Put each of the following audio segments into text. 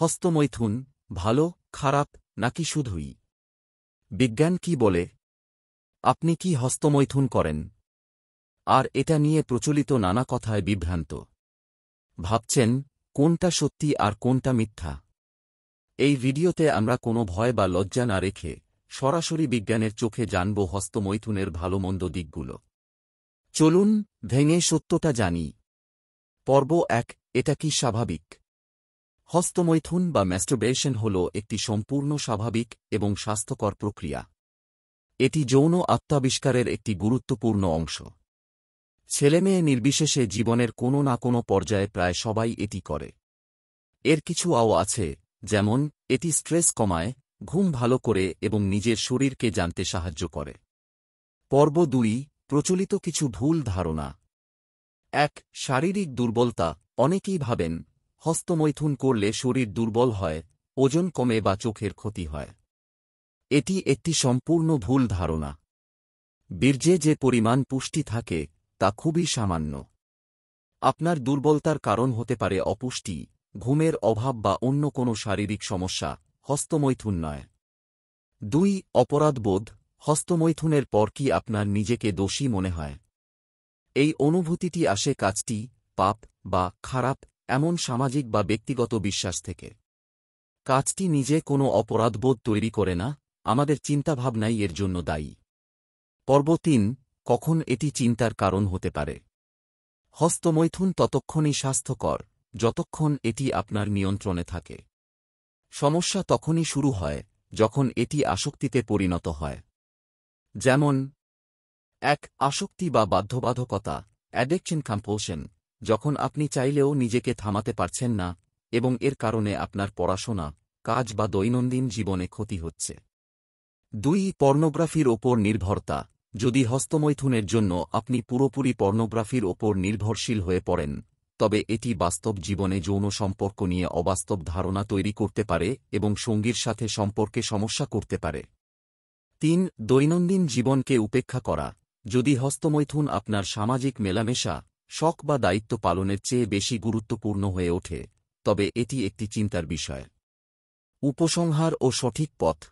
হস্তমৈথুন ভালো, খারাপ নাকি শুধুই? বিজ্ঞান কি বলে? আপনি কি হস্তমৈথুন করেন? আর এটা নিয়ে প্রচলিত নানা কথায় বিভ্রান্ত। ভাবছেন কোনটা সত্যি আর কোনটা মিথ্যা? এই ভিডিওতে আমরা কোনো ভয় বা লজ্জা না রেখে সরাসরি বিজ্ঞানের চোখে জানব হস্তমৈথুনের ভালো-মন্দ দিকগুলো। চলুন ভেঙে সত্যটা জানি। পর্ব ১। এটা কি স্বাভাবিক? হস্তমৈথুন বা ম্যাস্টারবেশন হল একটি সম্পূর্ণ স্বাভাবিক এবং স্বাস্থ্যকর প্রক্রিয়া। এটি যৌন আত্মাবিষ্কারের একটি গুরুত্বপূর্ণ অংশ। ছেলেমেয়ে নির্বিশেষে জীবনের কোনো না কোনো পর্যায়ে প্রায় সবাই এটি করে। এর কিছু আছে, যেমন এটি স্ট্রেস কমায়, ঘুম ভালো করে এবং নিজের শরীরকে জানতে সাহায্য করে। পর্ব ২। প্রচলিত কিছু ভুল ধারণা। ১. শারীরিক দুর্বলতা। অনেকেই ভাবেন হস্তমৈথুন করলে শরীর দুর্বল হয়, ওজন কমে বা চোখের ক্ষতি হয়। এটি একটি সম্পূর্ণ ভুল ধারণা। বীর্যে যে পরিমাণ পুষ্টি থাকে তা খুবই সামান্য। আপনার দুর্বলতার কারণ হতে পারে অপুষ্টি, ঘুমের অভাব বা অন্য কোনো শারীরিক সমস্যা, হস্তমৈথুন নয়। ২. অপরাধবোধ। হস্তমৈথুনের পর কি আপনার নিজেকে দোষী মনে হয়? এই অনুভূতিটি আসে কাজটি পাপ বা খারাপ এমন সামাজিক বা ব্যক্তিগত বিশ্বাস থেকে। কাজটি নিজে কোনো অপরাধবোধ তৈরি করে না, আমাদের চিন্তাভাবনাই এর জন্য দায়ী। পর্ব ৩। কখন এটি চিন্তার কারণ হতে পারে? হস্তমৈথুন ততক্ষণই স্বাস্থ্যকর যতক্ষণ এটি আপনার নিয়ন্ত্রণে থাকে। সমস্যা তখনই শুরু হয় যখন এটি আসক্তিতে পরিণত হয়। যেমন ১. আসক্তি বা বাধ্যবাধকতা, অ্যাডিকশন কম্পালশন, যখন আপনি চাইলেও নিজেকে থামাতে পারছেন না এবং এর কারণে আপনার পড়াশোনা, কাজ বা দৈনন্দিন জীবনে ক্ষতি হচ্ছে। ২. পর্নোগ্রাফির ওপর নির্ভরতা। যদি হস্তমৈথুনের জন্য আপনি পুরোপুরি পর্নোগ্রাফির ওপর নির্ভরশীল হয়ে পড়েন, তবে এটি বাস্তব জীবনে যৌন সম্পর্ক নিয়ে অবাস্তব ধারণা তৈরি করতে পারে এবং সঙ্গীর সাথে সম্পর্কে সমস্যা করতে পারে। ৩. দৈনন্দিন জীবনকে উপেক্ষা করা। যদি হস্তমৈথুন আপনার সামাজিক মেলামেশা, শখ বা দায়িত্ব পালনের চেয়ে বেশি গুরুত্বপূর্ণ হয়ে ওঠে, তবে এটি একটি চিন্তার বিষয়। উপসংহার ও সঠিক পথ।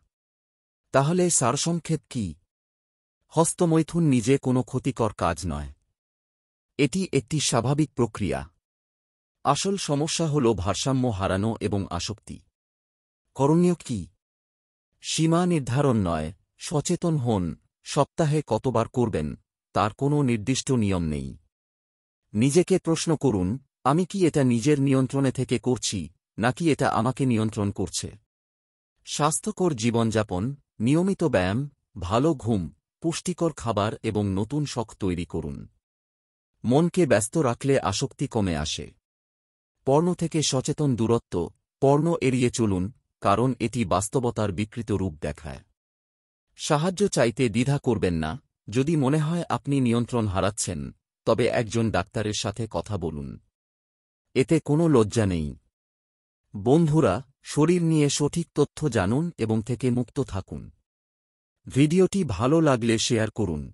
তাহলে সারসংক্ষেপ কি? হস্তমৈথুন নিজে কোনো ক্ষতিকর কাজ নয়। এটি একটি স্বাভাবিক প্রক্রিয়া। আসল সমস্যা হল ভারসাম্য হারানো এবং আসক্তি। করণীয় কি? সীমা নির্ধারণ নয়, সচেতন হন। সপ্তাহে কতবার করবেন তার কোনো নির্দিষ্ট নিয়ম নেই। নিজেকে প্রশ্ন করুন, আমি কি এটা নিজের নিয়ন্ত্রণে থেকে করছি নাকি এটা আমাকে নিয়ন্ত্রণ করছে? স্বাস্থ্যকর জীবনযাপন, নিয়মিত ব্যায়াম, ভালো ঘুম, পুষ্টিকর খাবার এবং নতুন শখ তৈরি করুন। মনকে ব্যস্ত রাখলে আসক্তি কমে আসে। পর্নো থেকে সচেতন দূরত্ব। পর্নো এড়িয়ে চলুন, কারণ এটি বাস্তবতার বিকৃত রূপ দেখায়। সাহায্য চাইতে দ্বিধা করবেন না। যদি মনে হয় আপনি নিয়ন্ত্রণ হারাচ্ছেন, তবে একজন ডাক্তারের সাথে কথা বলুন। এতে কোনো লজ্জা নেই। বন্ধুরা, শরীর নিয়ে সঠিক তথ্য জানুন এবং থেকে মুক্ত থাকুন। ভিডিওটি ভালো লাগলে শেয়ার করুন।